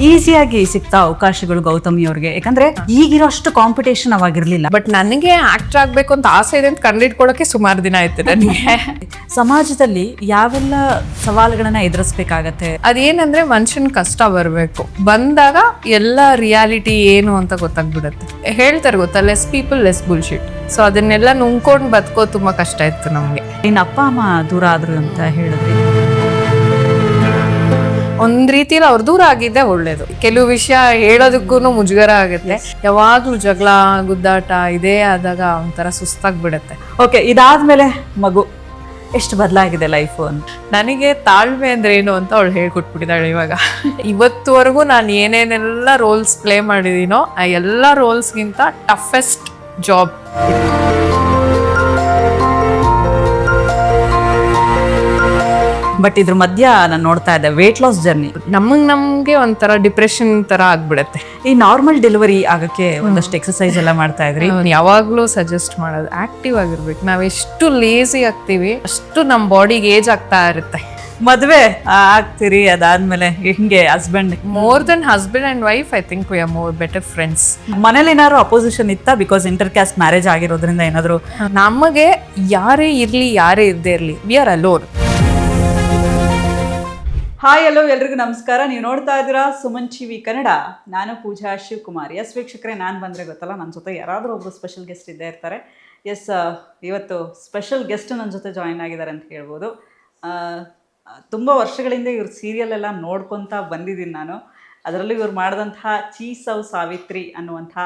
ಈಸಿಯಾಗಿ ಸಿಗ್ತಾ ಅವಕಾಶಗಳು ಗೌತಮಿ ಅವ್ರಿಗೆ? ಯಾಕಂದ್ರೆ ಈಗಿರೋಷ್ಟು ಕಾಂಪಿಟೇಷನ್ ಅವಾಗಿರ್ಲಿಲ್ಲ. ಬಟ್ ನನಗೆ ಆಕ್ಟರ್ ಆಗ್ಬೇಕು ಅಂತ ಆಸೆ ಇದೆ ಅಂತ ಕಂಡಿಡ್ಕೊಳಕ್ಕೆ ಸುಮಾರು ದಿನ ಆಯ್ತು ನನಗೆ. ಸಮಾಜದಲ್ಲಿ ಯಾವೆಲ್ಲ ಸವಾಲುಗಳನ್ನ ಎದುರಿಸ್ಬೇಕಾಗತ್ತೆ? ಅದೇನಂದ್ರೆ ಮನುಷ್ಯನ್ ಕಷ್ಟ ಬರಬೇಕು, ಬಂದಾಗ ಎಲ್ಲ ರಿಯಾಲಿಟಿ ಏನು ಅಂತ ಗೊತ್ತಾಗ್ಬಿಡುತ್ತೆ. ಹೇಳ್ತಾರೆ ಗೊತ್ತಾ, less people less bullshit. So ಅದನ್ನೆಲ್ಲ ನುಂಗ್ಕೊಂಡು ಬದುಕೋ ತುಂಬಾ ಕಷ್ಟ ಇತ್ತು ನಮ್ಗೆ. ನಿನ್ನ ಅಪ್ಪ ಅಮ್ಮ ದೂರ ಆದ್ರು ಅಂತ ಹೇಳಿದ್ರಿ. ಒಂದ್ ರೀತಿಯಲ್ಲಿ ಅವ್ರ ದೂರ ಆಗಿದ್ದೆ ಒಳ್ಳೇದು. ಕೆಲವು ವಿಷಯ ಹೇಳೋದಕ್ಕೂ ಮುಜುಗರ ಆಗುತ್ತೆ. ಯಾವಾಗ್ಲೂ ಜಗಳ ಗುದ್ದಾಟ ಇದೇ ಆದಾಗ ಒಂಥರ ಸುಸ್ತಾಗ್ಬಿಡುತ್ತೆ. ಓಕೆ, ಇದಾದ್ಮೇಲೆ ಮಗು ಎಷ್ಟು ಬದಲಾಗಿದೆ ಲೈಫು ಅಂತ? ನನಗೆ ತಾಳ್ಮೆ ಅಂದ್ರೆ ಏನು ಅಂತ ಅವಳು ಹೇಳ್ಕೊಟ್ಬಿಟ್ಟಿದ್ದಾಳೆ ಇವಾಗ. ಇವತ್ತುವರೆಗೂ ನಾನು ಏನೇನೆಲ್ಲ ರೋಲ್ಸ್ ಪ್ಲೇ ಮಾಡಿದೀನೋ ಆ ಎಲ್ಲ ರೋಲ್ಸ್ಗಿಂತ ಟಫೆಸ್ಟ್ ಜಾಬ್. ಬಟ್ ಇದ್ರ ಮಧ್ಯ ನಾನು ನೋಡ್ತಾ ಇದ್ದೆ ವೇಟ್ ಲಾಸ್ ಜರ್ನಿ. ನಮ್ಗೆ ಒಂಥರ ಡಿಪ್ರೆಷನ್ ತರ ಆಗ್ಬಿಡತ್ತೆ. ಈ ನಾರ್ಮಲ್ ಡೆಲಿವರಿ ಆಗಕ್ಕೆ ಒಂದಷ್ಟು ಎಕ್ಸರ್ಸೈಸ್ ಎಲ್ಲ ಮಾಡ್ತಾ ಇದ್ರಿ. ಯಾವಾಗ್ಲೂ ಸಜೆಸ್ಟ್ ಮಾಡೋದು ಆಕ್ಟಿವ್ ಆಗಿರ್ಬೇಕು. ನಾವ್ ಎಷ್ಟು ಲೇಸಿ ಆಗ್ತೀವಿ ಅಷ್ಟು ನಮ್ ಬಾಡಿಗೆ ಏಜ್ ಆಗ್ತಾ ಇರುತ್ತೆ. ಮದ್ವೆ ಆಗ್ತೀರಿ, ಅದಾದ್ಮೇಲೆ ಹಿಂಗೆ husband? More than husband and wife, I think we are more better friends. ಮನೇಲಿ ಏನಾದ್ರು ಅಪೋಸಿಷನ್ ಇತ್ತಾ? ಬಿಕಾಸ್ ಇಂಟರ್ ಕ್ಯಾಸ್ಟ್ ಮ್ಯಾರೇಜ್ ಆಗಿರೋದ್ರಿಂದ ಏನಾದ್ರು? ನಮಗೆ ಯಾರೇ ಇರ್ಲಿ ಯಾರೇ ಇರ್ದೇ ಇರ್ಲಿ, we are alone. Hi, hello, ಎಲ್ರಿಗೂ ನಮಸ್ಕಾರ. ನೀವು ನೋಡ್ತಾ ಇದ್ದೀರಾ ಸುಮನ್ ಟಿವಿ ಕನ್ನಡ. ನಾನು ಪೂಜಾ ಶಿವಕುಮಾರ್. ಎಸ್ ವೀಕ್ಷಕರೇ, ನಾನು ಬಂದರೆ ಗೊತ್ತಲ್ಲ, ನನ್ನ ಜೊತೆ ಯಾರಾದರೂ ಒಬ್ಬರು ಸ್ಪೆಷಲ್ ಗೆಸ್ಟ್ ಇದ್ದೇ ಇರ್ತಾರೆ. ಎಸ್, ಇವತ್ತು ಸ್ಪೆಷಲ್ ಗೆಸ್ಟ್ ನನ್ನ ಜೊತೆ ಜಾಯಿನ್ ಆಗಿದ್ದಾರೆ ಅಂತ ಹೇಳ್ಬೋದು. ತುಂಬ ವರ್ಷಗಳಿಂದ ಇವ್ರ ಸೀರಿಯಲ್ ಎಲ್ಲ ನೋಡ್ಕೊತಾ ಬಂದಿದ್ದೀನಿ ನಾನು. ಅದರಲ್ಲೂ ಇವ್ರು ಮಾಡಿದಂತಹ ಚೀಸವ್ ಸಾವಿತ್ರಿ ಅನ್ನುವಂಥ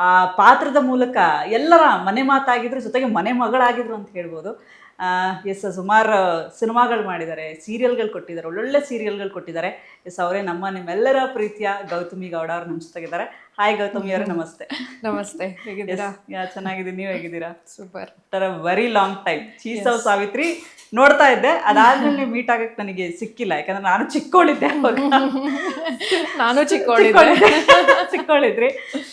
ಆ ಪಾತ್ರದ ಮೂಲಕ ಎಲ್ಲರ ಮನೆ ಮಾತಾಗಿದ್ರು, ಜೊತೆಗೆ ಮನೆ ಮಗಳಾಗಿದ್ರು ಅಂತ ಹೇಳ್ಬೋದು. ಎಸ್, ಸುಮಾರು ಸಿನಿಮಾಗಳು ಮಾಡಿದ್ದಾರೆ, ಸೀರಿಯಲ್ಗಳು ಕೊಟ್ಟಿದ್ದಾರೆ, ಒಳ್ಳೊಳ್ಳೆ ಸೀರಿಯಲ್ಗಳು ಕೊಟ್ಟಿದ್ದಾರೆ. ಎಸ್, ಅವರೇ ನಿಮ್ಮೆಲ್ಲರ ಪ್ರೀತಿಯ ಗೌತಮಿ ಗೌಡ ಅವ್ರು ನಮ್ಮ ಜೊತೆಗಿದ್ದಾರೆ. ಹಾಯ್ ಗೌತಮಿ ಅವರೇ, ನಮಸ್ತೆ. ನಮಸ್ತೆ, ಹೇಗಿದ್ದೀರಾ? ಚೆನ್ನಾಗಿದ್ದೀನಿ, ನೀವು ಹೇಗಿದ್ದೀರಾ? Super. After a very long time ಚೀಸವ್ ಸಾವಿತ್ರಿ ನೋಡ್ತಾ ಇದ್ದೆ. ಅದಾದ್ಮೇಲೆ ನೀವು ಮೀಟ್ ಆಗಕ್ಕೆ ನನಗೆ ಸಿಕ್ಕಿಲ್ಲ, ಯಾಕಂದ್ರೆ ನಾನು ಚಿಕ್ಕೋಳಿದ್ದೆ. ನಾನು ಚಿಕ್ಕೋಳಿದ್ರಿ.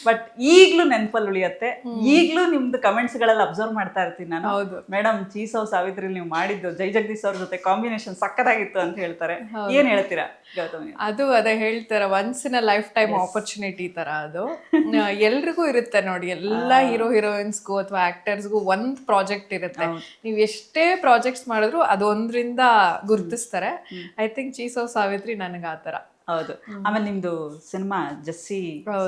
ಬಟ್ ಈಗ್ಲೂ ನೆನಪಲ್ಲಿ ಉಳಿಯತ್ತೆ. ಈಗ್ಲೂ ನಿಮ್ದು ಕಮೆಂಟ್ಸ್ಗಳೆಲ್ಲ ಅಬ್ಸರ್ವ್ ಮಾಡ್ತಾ ಇರ್ತೀನಿ ನಾನು. ಹೌದು ಮೇಡಮ್, ಚೀಸವ್ ಸಾವಿತ್ರಿ ನೀವು ಮಾಡಿದ್ದು ಜೈ ಜಗದೀಶ್ ಅವ್ರ ಜೊತೆ ಕಾಂಬಿನೇಷನ್ ಸಕ್ಕತ್ತಾಗಿತ್ತು ಅಂತ ಹೇಳ್ತಾರೆ. ಏನ್ ಹೇಳ್ತೀರಾ ಗೌತಮಿ? ಅದೇ ಹೇಳ್ತಾರೆ, once in a life time opportunity ತರ ಅದು. ಎಲ್ರಿಗೂ ಇರುತ್ತೆ ನೋಡಿ, ಎಲ್ಲ ಹೀರೋಯಿನ್ಸ್ಗೂ ಅಥವಾ ಆಕ್ಟರ್ಸ್ಗೂ ಒಂದ್ ಪ್ರಾಜೆಕ್ಟ್ ಇರುತ್ತೆ. ನೀವ್ ಎಷ್ಟೇ ಪ್ರಾಜೆಕ್ಟ್ಸ್ ಮಾಡಿದ್ರು ಅದೊಂದ್ರಿಂದ ಗುರುತಿಸ್ತಾರೆ. ಐ ಥಿಂಕ್ ಚೀಸವ್ ಸಾವಿತ್ರಿ ನನಗೆ ಆತರ. ಹೌದು. ಆಮೇಲೆ ನಿಮ್ದು ಸಿನಿಮಾ ಜಸ್ಸಿ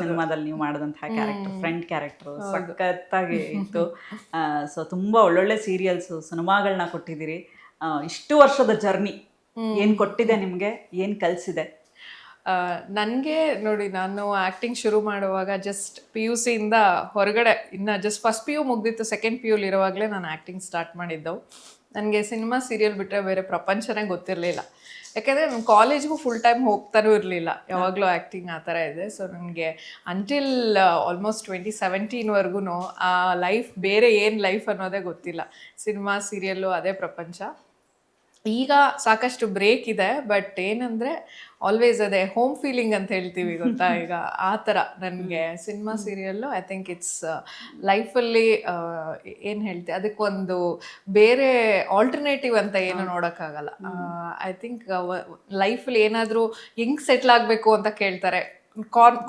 ಸಿನಿಮಾದಲ್ಲಿ ನೀವು ಮಾಡಿದಂತಹ ಕ್ಯಾರೆಕ್ಟರ್, ಫ್ರೆಂಡ್ ಕ್ಯಾರೆಕ್ಟರ್ ಸಖತ್ತಾಗಿ ಇತ್ತು. ಸೊ ತುಂಬಾ ಒಳ್ಳೊಳ್ಳೆ ಸೀರಿಯಲ್ಸ್, ಸಿನಿಮಾಗಳನ್ನ ಕೊಟ್ಟಿದ್ದೀರಿ. ಇಷ್ಟು ವರ್ಷದ ಜರ್ನಿ ಏನ್ ಕೊಟ್ಟಿದೆ ನಿಮ್ಗೆ, ಏನ್ ಕಲ್ಸಿದೆ? ನನಗೆ ನೋಡಿ, ನಾನು ಆ್ಯಕ್ಟಿಂಗ್ ಶುರು ಮಾಡುವಾಗ ಜಸ್ಟ್ PUC ಇಂದ ಹೊರಗಡೆ, ಇನ್ನು ಜಸ್ಟ್ ಫಸ್ಟ್ PU ಮುಗ್ದಿತ್ತು, ಸೆಕೆಂಡ್ PU ಇರುವಾಗಲೇ ನಾನು ಆ್ಯಕ್ಟಿಂಗ್ ಸ್ಟಾರ್ಟ್ ಮಾಡಿದ್ದು. ನನಗೆ ಸಿನಿಮಾ ಸೀರಿಯಲ್ ಬಿಟ್ಟರೆ ಬೇರೆ ಪ್ರಪಂಚನೇ ಗೊತ್ತಿರಲಿಲ್ಲ. ಯಾಕೆಂದರೆ ನಾನು ಕಾಲೇಜ್ಗೂ ಫುಲ್ ಟೈಮ್ ಹೋಗ್ತಾನೂ ಇರಲಿಲ್ಲ, ಯಾವಾಗಲೂ ಆ್ಯಕ್ಟಿಂಗ್ ಆ ಥರ ಇದೆ. ಸೊ ನನಗೆ ಅಂಟಿಲ್ ಆಲ್ಮೋಸ್ಟ್ 2017ವರೆಗೂ ಆ ಲೈಫ್, ಬೇರೆ ಏನು ಲೈಫ್ ಅನ್ನೋದೇ ಗೊತ್ತಿಲ್ಲ. ಸಿನಿಮಾ ಸೀರಿಯಲ್ಲು ಅದೇ ಪ್ರಪಂಚ. ಈಗ ಸಾಕಷ್ಟು ಬ್ರೇಕ್ ಇದೆ, ಬಟ್ ಏನಂದರೆ ಆಲ್ವೇಸ್ ಅದೇ ಹೋಮ್ ಫೀಲಿಂಗ್ ಅಂತ ಹೇಳ್ತೀವಿ ಗೊತ್ತಾ, ಈಗ ಆ ಥರ ನನಗೆ cinema serial. I think it's ಲೈಫಲ್ಲಿ ಏನು ಹೇಳ್ತೀವಿ, ಅದಕ್ಕೊಂದು ಬೇರೆ ಆಲ್ಟರ್ನೇಟಿವ್ ಅಂತ ಏನು ನೋಡೋಕ್ಕಾಗಲ್ಲ. ಐ ಥಿಂಕ್ ಲೈಫಲ್ಲಿ ಏನಾದರೂ ಹೆಂಗೆ ಸೆಟ್ಲ್ ಆಗಬೇಕು ಅಂತ ಕೇಳ್ತಾರೆ,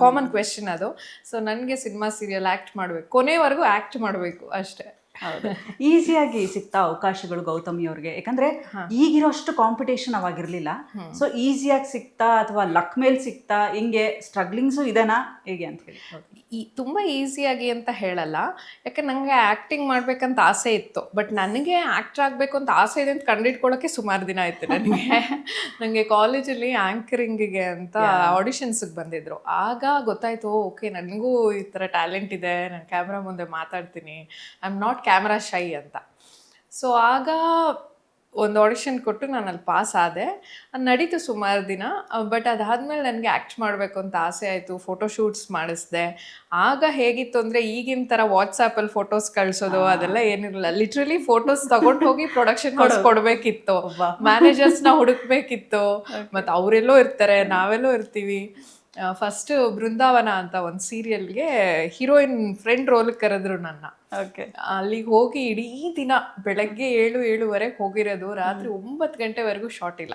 ಕಾಮನ್ ಕ್ವೆಶನ್ ಅದು. ಸೊ ನನಗೆ ಸಿನಿಮಾ ಸೀರಿಯಲ್ ಆ್ಯಕ್ಟ್ ಮಾಡಬೇಕು, ಕೊನೆವರೆಗೂ ಆ್ಯಕ್ಟ್ ಮಾಡಬೇಕು ಅಷ್ಟೇ. ಹೌದು. ಈಸಿಯಾಗಿ ಸಿಗ್ತಾ ಅವಕಾಶಗಳು ಗೌತಮಿ ಅವ್ರಿಗೆ? ಯಾಕಂದ್ರೆ ಈಗಿರೋಷ್ಟು ಕಾಂಪಿಟೇಷನ್ ಅವಾಗಿರ್ಲಿಲ್ಲ. ಸೊ ಈಸಿಯಾಗಿ ಸಿಗ್ತಾ ಅಥವಾ ಲಕ್ ಮೇಲ್ ಸಿಗ್ತಾ, ಹಿಂಗೆ ಸ್ಟ್ರಗ್ಲಿಂಗ್ಸು ಇದೆನಾ ಹೇಗೆ ಅಂತ ಹೇಳಿ? ತುಂಬ ಈಸಿಯಾಗಿ ಅಂತ ಹೇಳಲ್ಲ, ಯಾಕೆ ನನಗೆ ಆ್ಯಕ್ಟಿಂಗ್ ಮಾಡ್ಬೇಕಂತ ಆಸೆ ಇತ್ತು. ಬಟ್ ನನಗೆ ಆ್ಯಕ್ಟರ್ ಆಗಬೇಕು ಅಂತ ಆಸೆ ಇದೆ ಅಂತ ಕಂಡಿಡ್ಕೊಳಕ್ಕೆ ಸುಮಾರು ದಿನ ಆಯ್ತು ನನಗೆ ಕಾಲೇಜಲ್ಲಿ ಆ್ಯಂಕರಿಂಗಿಗೆ ಅಂತ ಆಡಿಷನ್ಸಿಗೆ ಬಂದಿದ್ರು. ಆಗ ಗೊತ್ತಾಯ್ತು, ಓಕೆ ನನಗೂ ಈ ಥರ ಟ್ಯಾಲೆಂಟ್ ಇದೆ, ನಾನು ಕ್ಯಾಮ್ರಾ ಮುಂದೆ ಮಾತಾಡ್ತೀನಿ, ಐ ಆಮ್ ನಾಟ್ ಕ್ಯಾಮ್ರಾ ಶೈ ಅಂತ. ಸೊ ಆಗ ಒಂದು ಆಡಿಷನ್ ಕೊಟ್ಟು ನಾನು ಅಲ್ಲಿ ಪಾಸ್ ಆದೆ. ಅದು ನಡೀತು ಸುಮಾರು ದಿನ. ಬಟ್ ಅದಾದಮೇಲೆ ನನಗೆ ಆ್ಯಕ್ಟ್ ಮಾಡಬೇಕು ಅಂತ ಆಸೆ ಆಯಿತು, ಫೋಟೋಶೂಟ್ಸ್ ಮಾಡಿಸ್ದೆ. ಆಗ ಹೇಗಿತ್ತು ಅಂದರೆ, ಈಗಿನ ಥರ ವಾಟ್ಸಾಪಲ್ಲಿ ಫೋಟೋಸ್ ಕಳಿಸೋದು ಅದೆಲ್ಲ ಏನಿರಲಿಲ್ಲ. ಲಿಟ್ರಲಿ ಫೋಟೋಸ್ ತಗೊಂಡು ಹೋಗಿ ಪ್ರೊಡಕ್ಷನ್ ಹೌಸ್ ಕೊಡಬೇಕಿತ್ತು, ಮ್ಯಾನೇಜರ್ಸ್ನ ಹುಡುಕ್ಬೇಕಿತ್ತು, ಮತ್ತು ಅವರೆಲ್ಲೋ ಇರ್ತಾರೆ, ನಾವೆಲ್ಲೋ ಇರ್ತೀವಿ. ಫಸ್ಟ್ ಬೃಂದಾವನ ಅಂತ ಒಂದು ಸೀರಿಯಲ್ಗೆ ಹೀರೋಯಿನ್ ಫ್ರೆಂಡ್ ರೋಲ್ಗೆ ಕರೆದ್ರು ನನ್ನ. ಓಕೆ. ಅಲ್ಲಿಗೆ ಹೋಗಿ ಇಡೀ ದಿನ ಬೆಳಗ್ಗೆ 7-7:30 ಹೋಗಿರೋದು, ರಾತ್ರಿ 9 ಗಂಟೆವರೆಗೂ ಶಾರ್ಟ್ ಇಲ್ಲ.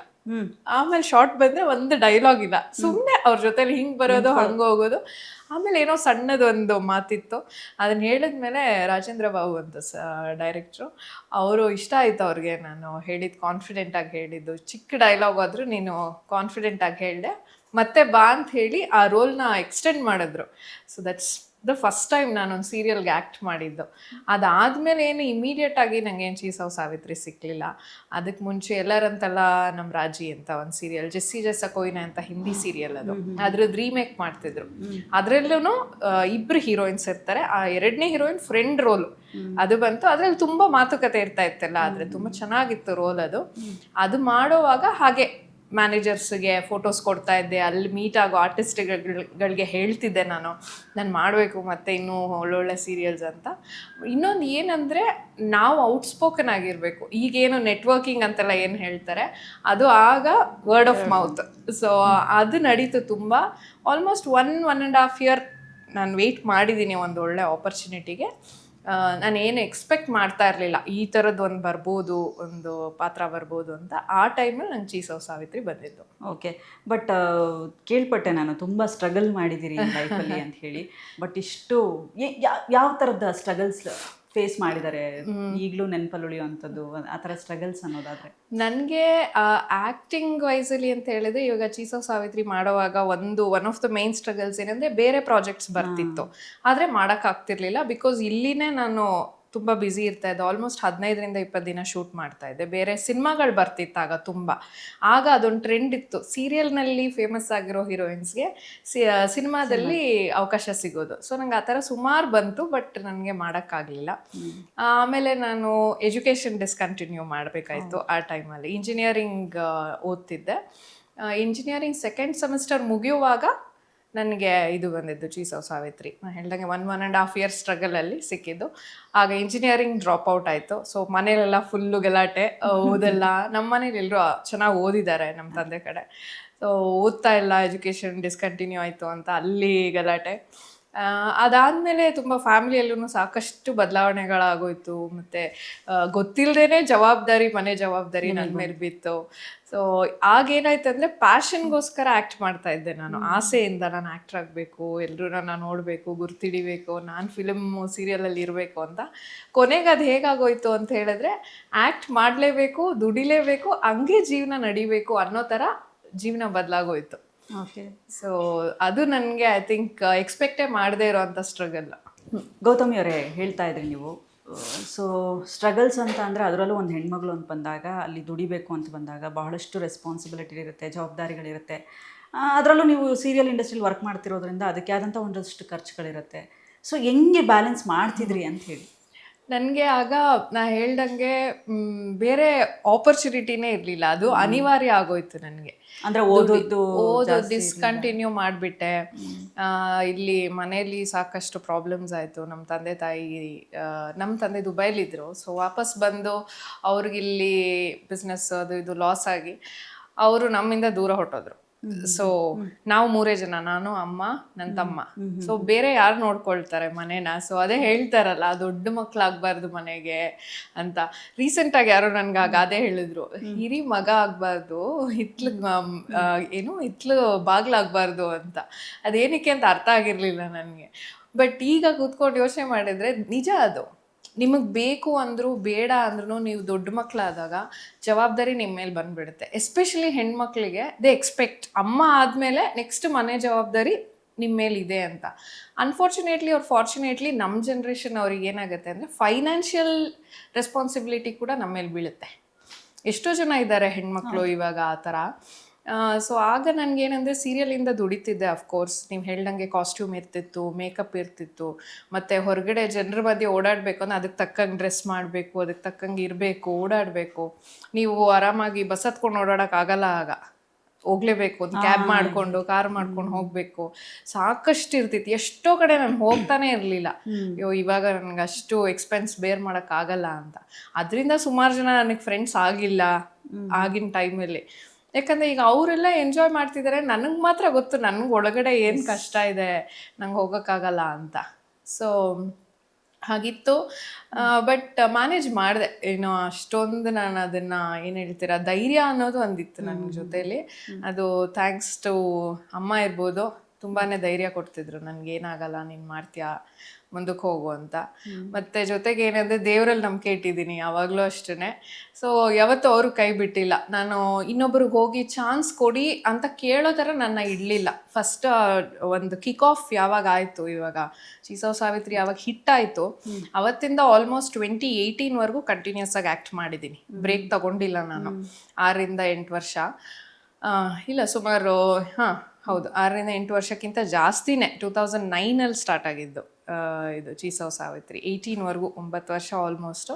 ಆಮೇಲೆ ಶಾರ್ಟ್ ಬಂದ್ರೆ ಒಂದು ಡೈಲಾಗ್ ಇಲ್ಲ, ಸುಮ್ಮನೆ ಅವ್ರ ಜೊತೆಲಿ ಹಿಂಗ್ ಬರೋದು ಹಂಗ ಹೋಗೋದು. ಆಮೇಲೆ ಏನೋ ಸಣ್ಣದೊಂದು ಮಾತಿತ್ತು, ಅದನ್ನ ಹೇಳಿದ್ಮೇಲೆ ರಾಜೇಂದ್ರ ಬಾಬು ಅಂತ ಡೈರೆಕ್ಟ್ರು, ಅವರು ಇಷ್ಟ ಆಯ್ತು ಅವ್ರಿಗೆ ನಾನು ಹೇಳಿದ್ದು, ಕಾನ್ಫಿಡೆಂಟ್ ಆಗಿ ಹೇಳಿದ್ದು. ಚಿಕ್ಕ ಡೈಲಾಗ್ ಆದ್ರೂ ನೀನು ಕಾನ್ಫಿಡೆಂಟ್ ಆಗಿ ಹೇಳಿದೆ, ಮತ್ತೆ ಬಾ ಅಂತ ಹೇಳಿ ಆ ರೋಲ್ನ ಎಕ್ಸ್ಟೆಂಡ್ ಮಾಡಿದ್ರು. So that's the first time ನಾನೊಂದು ಸೀರಿಯಲ್ಗೆ ಆ್ಯಕ್ಟ್ ಮಾಡಿದ್ದು. ಅದಾದಮೇಲೆ ಏನು ಇಮಿಡಿಯೇಟ್ ಆಗಿ ನಂಗೇನು ಚೀಸವ್ ಸಾವಿತ್ರಿ ಸಿಕ್ಕಲಿಲ್ಲ. ಅದಕ್ಕೆ ಮುಂಚೆ ಎಲ್ಲರಂತಲ್ಲ ನಮ್ಮ ರಾಜಿ ಅಂತ ಒಂದು ಸೀರಿಯಲ್, ಜೆಸ್ಸಿ ಜೆಸ್ಸ ಕೊಯ್ನೆ ಅಂತ ಹಿಂದಿ ಸೀರಿಯಲ್, ಅದು ಅದ್ರದ್ದು ರೀಮೇಕ್ ಮಾಡ್ತಿದ್ರು. ಅದರಲ್ಲೂ ಇಬ್ಬರು ಹೀರೋಯಿನ್ಸ್ ಇರ್ತಾರೆ, ಆ ಎರಡನೇ ಹೀರೋಯಿನ್ ಫ್ರೆಂಡ್ ರೋಲು ಅದು ಬಂತು. ಅದ್ರಲ್ಲಿ ತುಂಬ ಮಾತುಕತೆ ಇರ್ತಾ ಇತ್ತಲ್ಲ, ಆದರೆ ತುಂಬ ಚೆನ್ನಾಗಿತ್ತು ರೋಲ್ ಅದು. ಅದು ಮಾಡೋವಾಗ ಹಾಗೆ ಮ್ಯಾನೇಜರ್ಸ್ಗೆ ಫೋಟೋಸ್ ಕೊಡ್ತಾ ಇದ್ದೆ, ಅಲ್ಲಿ ಮೀಟ್ ಆಗೋ ಆರ್ಟಿಸ್ಟ್ಗಳಿಗೆ ಹೇಳ್ತಿದ್ದೆ ನಾನು ಮಾಡಬೇಕು ಮತ್ತೆ ಇನ್ನೂ ಒಳ್ಳೊಳ್ಳೆ ಸೀರಿಯಲ್ಸ್ ಅಂತ. ಇನ್ನೊಂದು ಏನಂದರೆ, ನಾವು ಔಟ್ಸ್ಪೋಕನ್ ಆಗಿರಬೇಕು. ಈಗೇನು ನೆಟ್ವರ್ಕಿಂಗ್ ಅಂತೆಲ್ಲ ಏನು ಹೇಳ್ತಾರೆ, ಅದು ಆಗ ವರ್ಡ್ ಆಫ್ ಮೌತ್. ಸೊ ಅದು ನಡೀತು ತುಂಬ. ಆಲ್ಮೋಸ್ಟ್ 1.5 ಇಯರ್ ನಾನು ವೆಯ್ಟ್ ಮಾಡಿದ್ದೀನಿ ಒಂದು ಒಳ್ಳೆ ಆಪರ್ಚುನಿಟಿಗೆ. ನಾನು ಏನು ಎಕ್ಸ್ಪೆಕ್ಟ್ ಮಾಡ್ತಾ ಇರಲಿಲ್ಲ, ಈ ಥರದ್ದು ಒಂದು ಬರ್ಬೋದು, ಒಂದು ಪಾತ್ರ ಬರ್ಬೋದು ಅಂತ. ಆ ಟೈಮಲ್ಲಿ ನಂಗೆ ಚೀಸವ್ ಸಾವಿತ್ರಿ ಬಂದಿದ್ದು. ಓಕೆ, ಬಟ್ ಕೇಳ್ಪಟ್ಟೆ ನಾನು ತುಂಬ ಸ್ಟ್ರಗಲ್ ಮಾಡಿದ್ದೀರಿ ಲೈಫಲ್ಲಿ ಅಂತ ಹೇಳಿ. ಬಟ್ ಇಷ್ಟು ಯಾವ ಥರದ ಸ್ಟ್ರಗಲ್ಸ್ ಫೇಸ್ ಮಾಡಿದ್ದಾರೆ ಈಗಲೂ ನೆನಪಲ್ಲಿ ಉಳಿಯುವಂಥದ್ದು, ಆ ಥರ ಸ್ಟ್ರಗಲ್ಸ್ ಅನ್ನೋದಾದರೆ? ನನಗೆ ಆ್ಯಕ್ಟಿಂಗ್ ವೈಸಲ್ಲಿ ಅಂತ ಹೇಳಿದ್ರೆ, ಇವಾಗ ಚೀಸವ್ ಸಾವಿತ್ರಿ ಮಾಡುವಾಗ one of the main struggles ಏನಂದರೆ, ಬೇರೆ ಪ್ರಾಜೆಕ್ಟ್ಸ್ ಬರ್ತಿತ್ತು ಆದರೆ ಮಾಡೋಕ್ಕಾಗ್ತಿರ್ಲಿಲ್ಲ. ಬಿಕಾಸ್ ಇಲ್ಲಿನೇ ನಾನು ತುಂಬ ಬ್ಯುಸಿ ಇರ್ತಾ ಇದ್ದೆ. ಆಲ್ಮೋಸ್ಟ್ 15-20 ದಿನ ಶೂಟ್ ಮಾಡ್ತಾ ಇದ್ದೆ. ಬೇರೆ ಸಿನಿಮಾಗಳು ಬರ್ತಿತ್ತಾಗ ತುಂಬ. ಆಗ ಅದೊಂದು ಟ್ರೆಂಡ್ ಇತ್ತು, ಸೀರಿಯಲ್ನಲ್ಲಿ ಫೇಮಸ್ ಆಗಿರೋ ಹೀರೋಯಿನ್ಸ್ಗೆ ಸಿನಿಮಾದಲ್ಲಿ ಅವಕಾಶ ಸಿಗೋದು. ಸೊ ನಂಗೆ ಆ ಥರ ಸುಮಾರು ಬಂತು, ಬಟ್ ನನಗೆ ಮಾಡೋಕ್ಕಾಗಲಿಲ್ಲ. ಆಮೇಲೆ ನಾನು ಎಜುಕೇಷನ್ ಡಿಸ್ಕಂಟಿನ್ಯೂ ಮಾಡಬೇಕಾಯ್ತು ಆ ಟೈಮಲ್ಲಿ. ಇಂಜಿನಿಯರಿಂಗ್ ಓದ್ತಿದ್ದೆ. ಇಂಜಿನಿಯರಿಂಗ್ ಸೆಕೆಂಡ್ ಸೆಮಿಸ್ಟರ್ ಮುಗಿಯುವಾಗ ನನಗೆ ಇದು ಬಂದಿದ್ದು ಚೀಸವ್ ಸಾವಿತ್ರಿ. ನಾನು ಹೇಳ್ದಂಗೆ 1.5 ಇಯರ್ ಸ್ಟ್ರಗಲಲ್ಲಿ ಸಿಕ್ಕಿದ್ದು. ಆಗ ಇಂಜಿನಿಯರಿಂಗ್ ಡ್ರಾಪ್ ಔಟ್ ಆಯಿತು. ಸೊ ಮನೇಲೆಲ್ಲ ಫುಲ್ಲು ಗಲಾಟೆ, ಓದಲ್ಲ. ನಮ್ಮ ಮನೇಲಿ ಎಲ್ಲರೂ ಚೆನ್ನಾಗಿ ಓದಿದ್ದಾರೆ ನಮ್ಮ ತಂದೆ ಕಡೆ. ಸೊ ಓದ್ತಾ ಇಲ್ಲ, ಎಜುಕೇಷನ್ ಡಿಸ್ಕಂಟಿನ್ಯೂ ಆಯಿತು ಅಂತ ಅಲ್ಲಿ ಗಲಾಟೆ. ಅದಾದಮೇಲೆ ತುಂಬ ಫ್ಯಾಮಿಲಿಯಲ್ಲೂ ಸಾಕಷ್ಟು ಬದಲಾವಣೆಗಳಾಗೋಯ್ತು. ಮತ್ತು ಗೊತ್ತಿಲ್ಲದೇ ಜವಾಬ್ದಾರಿ, ಮನೆ ಜವಾಬ್ದಾರಿ ನನ್ನ ಮೇಲೆ ಬಿತ್ತು. ಸೊ ಆಗೇನಾಯ್ತು ಅಂದರೆ, ಪ್ಯಾಷನ್ಗೋಸ್ಕರ ಆ್ಯಕ್ಟ್ ಮಾಡ್ತಾ ಇದ್ದೆ ನಾನು, ಆಸೆಯಿಂದ ನಾನು ಆ್ಯಕ್ಟ್ರ್ ಆಗಬೇಕು, ಎಲ್ಲರೂ ನನ್ನ ನೋಡಬೇಕು, ಗುರ್ತಿಡಿಬೇಕು, ನಾನು ಫಿಲಮ್ಮು ಸೀರಿಯಲಲ್ಲಿ ಇರಬೇಕು ಅಂತ. ಕೊನೆಗೆ ಅದು ಹೇಗಾಗೋಯ್ತು ಅಂತ ಹೇಳಿದ್ರೆ, ಆ್ಯಕ್ಟ್ ಮಾಡಲೇಬೇಕು, ದುಡಿಲೇಬೇಕು, ಹಂಗೆ ಜೀವನ ನಡಿಬೇಕು ಅನ್ನೋ ಥರ ಜೀವನ ಬದಲಾಗೋಯ್ತು. ಓಕೆ, ಸೊ ಅದು ನನಗೆ ಐ ಥಿಂಕ್ ಎಕ್ಸ್ಪೆಕ್ಟೇ ಮಾಡದೇ ಇರೋವಂಥ ಸ್ಟ್ರಗಲ್. ಗೌತಮಿ ಅವರೇ, ಹೇಳ್ತಾ ಇದ್ರಿ ನೀವು, ಸೊ ಸ್ಟ್ರಗಲ್ಸ್ ಅಂತ ಅಂದರೆ ಅದರಲ್ಲೂ ಒಂದು ಹೆಣ್ಮಗಳು ಅಂತ ಬಂದಾಗ, ಅಲ್ಲಿ ದುಡಿಬೇಕು ಅಂತ ಬಂದಾಗ ಬಹಳಷ್ಟು ರೆಸ್ಪಾನ್ಸಿಬಿಲಿಟಿ ಇರುತ್ತೆ, ಜವಾಬ್ದಾರಿಗಳಿರುತ್ತೆ. ಅದರಲ್ಲೂ ನೀವು ಸೀರಿಯಲ್ ಇಂಡಸ್ಟ್ರಿಯಲ್ಲಿ ವರ್ಕ್ ಮಾಡ್ತಿರೋದ್ರಿಂದ ಅದಕ್ಕೆ ಆದಂಥ ಒಂದಷ್ಟು ಖರ್ಚುಗಳಿರುತ್ತೆ. ಸೊ ಹೆಂಗೆ ಬ್ಯಾಲೆನ್ಸ್ ಮಾಡ್ತಿದ್ರಿ ಅಂತ ಹೇಳಿ? ನನಗೆ ಆಗ ನಾ ಹೇಳ್ದಂಗೆ ಬೇರೆ ಆಪರ್ಚುನಿಟಿನೇ ಇರಲಿಲ್ಲ, ಅದು ಅನಿವಾರ್ಯ ಆಗೋಯ್ತು ನನಗೆ. ಅಂದರೆ ಓದೋದು ಡಿಸ್ಕಂಟಿನ್ಯೂ ಮಾಡಿಬಿಟ್ಟೆ. ಇಲ್ಲಿ ಮನೇಲಿ ಸಾಕಷ್ಟು ಪ್ರಾಬ್ಲಮ್ಸ್ ಆಯಿತು. ನಮ್ಮ ತಂದೆ ದುಬೈಲಿದ್ದರು. ಸೊ ವಾಪಸ್ ಬಂದು ಅವ್ರಿಗಿಲ್ಲಿ ಬಿಸ್ನೆಸ್ ಅದು ಇದು ಲಾಸ್ ಆಗಿ ಅವರು ನಮ್ಮಿಂದ ದೂರ ಹೊರಟೋದ್ರು. ಸೊ ನಾವು 3 ಜನ, ನಾನು, ಅಮ್ಮ, ನನ್ನ ತಮ್ಮ. ಸೊ ಬೇರೆ ಯಾರು ನೋಡ್ಕೊಳ್ತಾರೆ ಮನೇನ? ಸೊ ಅದೇ ಹೇಳ್ತಾರಲ್ಲ, ದೊಡ್ಡ ಮಕ್ಳಾಗಬಾರ್ದು ಮನೆಗೆ ಅಂತ. ರೀಸೆಂಟಾಗಿ ಯಾರೋ ನನ್ಗೆ ಅದೇ ಹೇಳಿದ್ರು, ಹಿರಿ ಮಗ ಆಗಬಾರ್ದು, ಹಿತ್ಲು ಬಾಗ್ಲಾಗಬಾರ್ದು ಅಂತ. ಅದೇನಕ್ಕೆ ಅಂತ ಅರ್ಥ ಆಗಿರಲಿಲ್ಲ ನನಗೆ. ಬಟ್ ಈಗ ಕೂತ್ಕೊಂಡು ಯೋಚನೆ ಮಾಡಿದ್ರೆ ನಿಜ ಅದು. ನಿಮಗೆ ಬೇಕು ಅಂದರೂ ಬೇಡ ಅಂದ್ರೂ ನೀವು ದೊಡ್ಡ ಮಕ್ಕಳಾದಾಗ ಜವಾಬ್ದಾರಿ ನಿಮ್ಮ ಮೇಲೆ ಬಂದುಬಿಡುತ್ತೆ. ಎಸ್ಪೆಷಲಿ ಹೆಣ್ಮಕ್ಳಿಗೆ ದೇ ಎಕ್ಸ್ಪೆಕ್ಟ್, ಅಮ್ಮ ಆದಮೇಲೆ ನೆಕ್ಸ್ಟ್ ಮನೆ ಜವಾಬ್ದಾರಿ ನಿಮ್ಮ ಮೇಲಿದೆ ಅಂತ. ಅನ್ಫಾರ್ಚುನೇಟ್ಲಿ ಆರ್ ಫಾರ್ಚುನೇಟ್ಲಿ ನಮ್ಮ ಜನ್ರೇಷನ್ ಅವ್ರಿಗೆ ಏನಾಗುತ್ತೆ ಅಂದರೆ, ಫೈನಾನ್ಷಿಯಲ್ ರೆಸ್ಪಾನ್ಸಿಬಿಲಿಟಿ ಕೂಡ ನಮ್ಮ ಮೇಲೆ ಬೀಳುತ್ತೆ. ಎಷ್ಟೋ ಜನ ಇದ್ದಾರೆ ಹೆಣ್ಮಕ್ಳು ಇವಾಗ ಆ ಥರ. ಸೊ ಆಗ ನನಗೇನೆಂದರೆ, ಸೀರಿಯಲಿಂದ ದುಡಿತಿದ್ದೆ. ಅಫ್ಕೋರ್ಸ್ ನೀವು ಹೇಳ್ದಂಗೆ ಕಾಸ್ಟ್ಯೂಮ್ ಇರ್ತಿತ್ತು, ಮೇಕಪ್ ಇರ್ತಿತ್ತು, ಮತ್ತು ಹೊರಗಡೆ ಜನರ ಮಧ್ಯೆ ಓಡಾಡಬೇಕು ಅಂದರೆ ಅದಕ್ಕೆ ತಕ್ಕಂಗೆ ಡ್ರೆಸ್ ಮಾಡಬೇಕು, ಅದಕ್ಕೆ ತಕ್ಕಂಗೆ ಇರಬೇಕು, ಓಡಾಡಬೇಕು. ನೀವು ಆರಾಮಾಗಿ ಬಸ್ ಹತ್ಕೊಂಡು ಓಡಾಡೋಕ್ಕಾಗಲ್ಲ, ಆಗ ಹೋಗ್ಲೇಬೇಕು, ಒಂದು ಕ್ಯಾಬ್ ಮಾಡಿಕೊಂಡು ಕಾರ್ ಮಾಡ್ಕೊಂಡು ಹೋಗಬೇಕು. ಸಾಕಷ್ಟು ಇರ್ತಿತ್ತು. ಎಷ್ಟೋ ಕಡೆ ನಾನು ಹೋಗ್ತಾನೆ ಇರಲಿಲ್ಲ, ಅಯ್ಯೋ ಇವಾಗ ನನಗೆ ಅಷ್ಟು ಎಕ್ಸ್ಪೆನ್ಸ್ ಬೇರ್ ಮಾಡೋಕ್ಕಾಗಲ್ಲ ಅಂತ. ಅದರಿಂದ ಸುಮಾರು ಜನ ನನಗೆ ಫ್ರೆಂಡ್ಸ್ ಆಗಿಲ್ಲ ಆಗಿನ ಟೈಮಲ್ಲಿ. ಯಾಕಂದರೆ ಈಗ ಅವರೆಲ್ಲ ಎಂಜಾಯ್ ಮಾಡ್ತಿದ್ದಾರೆ, ನನಗೆ ಮಾತ್ರ ಗೊತ್ತು ನನಗೆ ಒಳಗಡೆ ಏನು ಕಷ್ಟ ಇದೆ, ನಂಗೆ ಹೋಗೋಕ್ಕಾಗಲ್ಲ ಅಂತ. ಸೊ ಹಾಗಿತ್ತು. ಬಟ್ ಮ್ಯಾನೇಜ್ ಮಾಡಿದೆ. ಏನೋ ಅಷ್ಟೊಂದು ನಾನು ಅದನ್ನ ಏನು ಹೇಳ್ತೀರಾ, ಧೈರ್ಯ ಅನ್ನೋದು ಒಂದಿತ್ತು ನನ್ನ ಜೊತೆಲಿ. ಅದು ಥ್ಯಾಂಕ್ಸ್ ಟು ಅಮ್ಮ ಇರ್ಬೋದು, ತುಂಬಾನೇ ಧೈರ್ಯ ಕೊಡ್ತಿದ್ರು, ನನ್ಗೆ ಏನಾಗಲ್ಲ, ನೀನು ಮಾಡ್ತೀಯಾ, ಮುಂದಕ್ಕೆ ಹೋಗು ಅಂತ. ಮತ್ತೆ ಜೊತೆಗೆ ಏನಂದ್ರೆ ದೇವರಲ್ಲಿ ನಂಬಿಕೆ ಇಟ್ಟಿದ್ದೀನಿ ಯಾವಾಗಲೂ ಅಷ್ಟೇ. ಸೊ ಯಾವತ್ತೂ ಅವರು ಕೈ ಬಿಟ್ಟಿಲ್ಲ. ನಾನು ಇನ್ನೊಬ್ರಿಗೆ ಹೋಗಿ ಚಾನ್ಸ್ ಕೊಡಿ ಅಂತ ಕೇಳೋ ಥರ ನನ್ನ ಇಡಲಿಲ್ಲ. ಫಸ್ಟ್ ಒಂದು ಕಿಕ್ ಆಫ್ ಯಾವಾಗ ಆಯಿತು, ಇವಾಗ ಚೀಸೋ ಸಾವಿತ್ರಿ ಯಾವಾಗ ಹಿಟ್ ಆಯಿತು, ಅವತ್ತಿಂದ ಆಲ್ಮೋಸ್ಟ್ 2018ವರೆಗೂ ಕಂಟಿನ್ಯೂಸ್ ಆಗಿ ಆ್ಯಕ್ಟ್ ಮಾಡಿದ್ದೀನಿ. ಬ್ರೇಕ್ ತಗೊಂಡಿಲ್ಲ ನಾನು 6-8 ವರ್ಷ. ಇಲ್ಲ, ಸುಮಾರು ಹೌದು 6-8 ವರ್ಷಕ್ಕಿಂತ ಜಾಸ್ತಿನೇ. 2009 ಸ್ಟಾರ್ಟ್ ಆಗಿದ್ದು ಇದು ಚೀಸೋ ಸಾವಿತ್ರಿ. 18ವರೆಗೂ 9 ವರ್ಷ ಆಲ್ಮೋಸ್ಟು.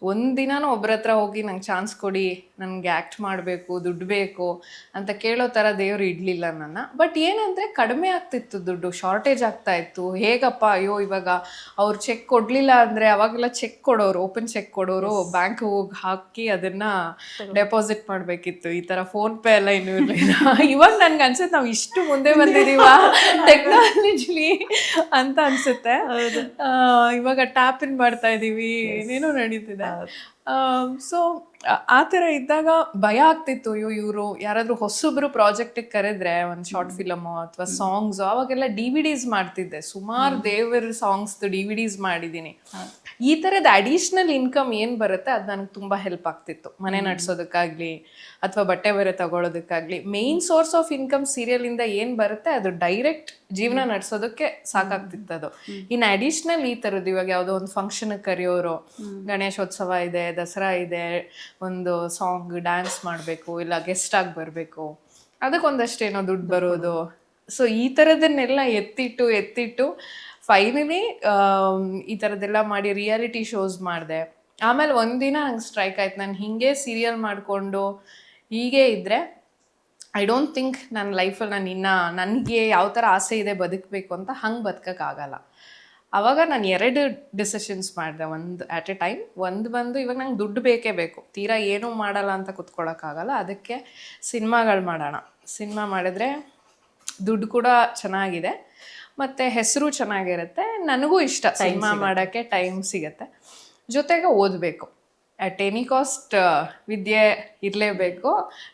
ಒಂದಿನನೂ ಒಬ್ರ ಹತ್ರ ಹೋಗಿ ನಂಗೆ ಚಾನ್ಸ್ ಕೊಡಿ, ನನಗೆ ಆ್ಯಕ್ಟ್ ಮಾಡಬೇಕು, ದುಡ್ಡು ಬೇಕು ಅಂತ ಕೇಳೋ ಥರ ದೇವರು ಇಡಲಿಲ್ಲ ನನ್ನ. ಬಟ್ ಏನಂದರೆ ಕಡಿಮೆ ಆಗ್ತಿತ್ತು ದುಡ್ಡು, ಶಾರ್ಟೇಜ್ ಆಗ್ತಾ ಇತ್ತು. ಹೇಗಪ್ಪ, ಅಯ್ಯೋ ಇವಾಗ ಅವ್ರು ಚೆಕ್ ಕೊಡಲಿಲ್ಲ ಅಂದರೆ, ಅವಾಗೆಲ್ಲ ಚೆಕ್ ಕೊಡೋರು, ಓಪನ್ ಚೆಕ್ ಕೊಡೋರು, ಬ್ಯಾಂಕ್ ಹೋಗಿ ಹಾಕಿ ಅದನ್ನು ಡೆಪಾಸಿಟ್ ಮಾಡಬೇಕಿತ್ತು. ಈ ಥರ ಫೋನ್ಪೇ ಎಲ್ಲ ಇನ್ನೂ ಇರಲಿಲ್ಲ. ಇವಾಗ ನನ್ಗೆ ಅನ್ಸುತ್ತೆ ನಾವು ಇಷ್ಟು ಮುಂದೆ ಬಂದಿದ್ದೀವ ಟೆಕ್ನಾಲಜಿಲಿ ಅಂತ ಅನ್ಸುತ್ತೆ. ಇವಾಗ ಟ್ಯಾಪ್ ಇನ್ ಮಾಡ್ತಾ ಇದ್ದೀವಿ, ಏನೇನೋ ನಡೀತಿದೆ. ಸೊ ಆ ಥರ ಇದ್ದಾಗ ಭಯ ಆಗ್ತಿತ್ತು. ಅಯ್ಯೋ ಇವರು ಯಾರಾದರೂ ಹೊಸೊಬ್ರು ಪ್ರಾಜೆಕ್ಟಿಗೆ ಕರೆದ್ರೆ, ಒಂದು ಶಾರ್ಟ್ ಫಿಲಮು ಅಥವಾ ಸಾಂಗ್ಸು, ಅವಾಗೆಲ್ಲ DVDs ಮಾಡ್ತಿದ್ದೆ. ಸುಮಾರು ದೇವರ ಸಾಂಗ್ಸ್ದು DVDs ಮಾಡಿದ್ದೀನಿ. ಈ ಥರದ ಅಡಿಷ್ನಲ್ ಇನ್ಕಮ್ ಏನು ಬರುತ್ತೆ ಅದು ನನಗೆ ತುಂಬ ಹೆಲ್ಪ್ ಆಗ್ತಿತ್ತು, ಮನೆ ನಡೆಸೋದಕ್ಕಾಗಲಿ ಅಥವಾ ಬಟ್ಟೆ ಬೇರೆ ತಗೊಳ್ಳೋದಕ್ಕಾಗಲಿ. ಮೇನ್ ಸೋರ್ಸ್ ಆಫ್ ಇನ್ಕಮ್ ಸೀರಿಯಲಿಂದ ಏನು ಬರುತ್ತೆ ಅದು ಡೈರೆಕ್ಟ್ ಜೀವನ ನಡೆಸೋದಕ್ಕೆ ಸಾಕಾಗ್ತಿತ್ತು. ಅದು ಇನ್ನು ಅಡಿಷ್ನಲ್ ಈ ಥರದ್ದು, ಇವಾಗ ಯಾವುದೋ ಒಂದು ಫಂಕ್ಷನ್ಗೆ ಕರೆಯೋರು, ಗಣೇಶೋತ್ಸವ ಇದೆ, ದಸರಾ ಇದೆ, ಒಂದು ಸಾಂಗ್ ಡ್ಯಾನ್ಸ್ ಮಾಡಬೇಕು, ಇಲ್ಲ ಗೆಸ್ಟ್ ಆಗಿ ಬರಬೇಕು, ಅದಕ್ಕೊಂದಷ್ಟೇನೋ ದುಡ್ಡು ಬರೋದು. ಸೊ ಈ ಥರದನ್ನೆಲ್ಲ ಎತ್ತಿಟ್ಟು ಫೈನಲಿ ಈ ಥರದ್ದೆಲ್ಲ ಮಾಡಿ ರಿಯಾಲಿಟಿ ಶೋಸ್ ಮಾಡಿದೆ. ಆಮೇಲೆ ಒಂದಿನ ನಂಗೆ ಸ್ಟ್ರೈಕ್ ಆಯ್ತು, ನಾನು ಹೀಗೆ ಸೀರಿಯಲ್ ಮಾಡಿಕೊಂಡು ಹೀಗೆ ಇದ್ದರೆ ಐ ಡೋಂಟ್ ಥಿಂಕ್ ನನ್ನ ಲೈಫಲ್ಲಿ ನಾನು ನನಗೆ ಯಾವ ಥರ ಆಸೆ ಇದೆ ಬದುಕಬೇಕು ಅಂತ ಹಂಗೆ ಬದುಕೋಕ್ಕಾಗಲ್ಲ. ಆವಾಗ ನಾನು 2 ಡಿಸಿಷನ್ಸ್ ಮಾಡಿದೆ. ಒಂದು ಆ್ಯಟ್ ಎ ಟೈಮ್. ಒಂದು ಬಂದು ಇವಾಗ ನಂಗೆ ದುಡ್ಡು ಬೇಕೇ ಬೇಕು, ತೀರಾ ಏನೂ ಮಾಡಲ್ಲ ಅಂತ ಕೂತ್ಕೊಳ್ಳೋಕ್ಕಾಗಲ್ಲ, ಅದಕ್ಕೆ ಸಿನಿಮಾಗಳು ಮಾಡೋಣ. ಸಿನಿಮಾ ಮಾಡಿದ್ರೆ ದುಡ್ಡು ಕೂಡ ಚೆನ್ನಾಗಿದೆ ಮತ್ತು ಹೆಸರು ಚೆನ್ನಾಗಿರುತ್ತೆ, ನನಗೂ ಇಷ್ಟ ಸಿನಿಮಾ ಮಾಡೋಕ್ಕೆ, ಟೈಮ್ ಸಿಗುತ್ತೆ. ಜೊತೆಗೆ ಓದಬೇಕು, ಅಟ್ ಎನಿ ಕಾಸ್ಟ್ ವಿದ್ಯೆ ಇರಲೇಬೇಕು.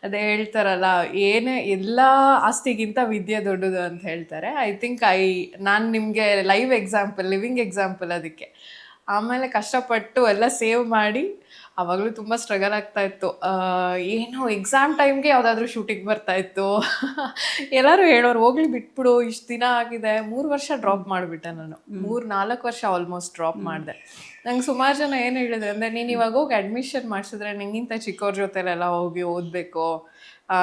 ಅದೇ ಹೇಳ್ತಾರಲ್ಲ, ಏನೇ ಎಲ್ಲ ಆಸ್ತಿಗಿಂತ ವಿದ್ಯೆ ದೊಡ್ಡದು ಅಂತ ಹೇಳ್ತಾರೆ. ಐ ಥಿಂಕ್ ನಾನು ನಿಮಗೆ ಲಿವಿಂಗ್ ಎಕ್ಸಾಂಪಲ್ ಅದಕ್ಕೆ. ಆಮೇಲೆ ಕಷ್ಟಪಟ್ಟು ಎಲ್ಲ ಸೇವ್ ಮಾಡಿ, ಆವಾಗಲೂ ತುಂಬ ಸ್ಟ್ರಗಲ್ ಆಗ್ತಾ ಇತ್ತು. ಏನು ಎಕ್ಸಾಮ್ ಟೈಮ್ಗೆ ಯಾವುದಾದ್ರೂ ಶೂಟಿಂಗ್ ಬರ್ತಾಯಿತ್ತು. ಎಲ್ಲರೂ ಹೇಳೋರು ಹೋಗ್ಲಿ ಬಿಟ್ಬಿಡು, ಇಷ್ಟು ದಿನ ಆಗಿದೆ. 3 ವರ್ಷ ಡ್ರಾಪ್ ಮಾಡಿಬಿಟ್ಟೆ ನಾನು. 3-4 ವರ್ಷ ಆಲ್ಮೋಸ್ಟ್ ಡ್ರಾಪ್ ಮಾಡಿದೆ. ನಂಗೆ ಸುಮಾರು ಜನ ಏನು ಹೇಳಿದ್ರು ಅಂದರೆ, ನೀನು ಇವಾಗ ಹೋಗಿ ಅಡ್ಮಿಷನ್ ಮಾಡಿಸಿದ್ರೆ ನಿಂಗಿಂತ ಚಿಕ್ಕವ್ರ ಜೊತೆಲೆಲ್ಲ ಹೋಗಿ ಓದಬೇಕು,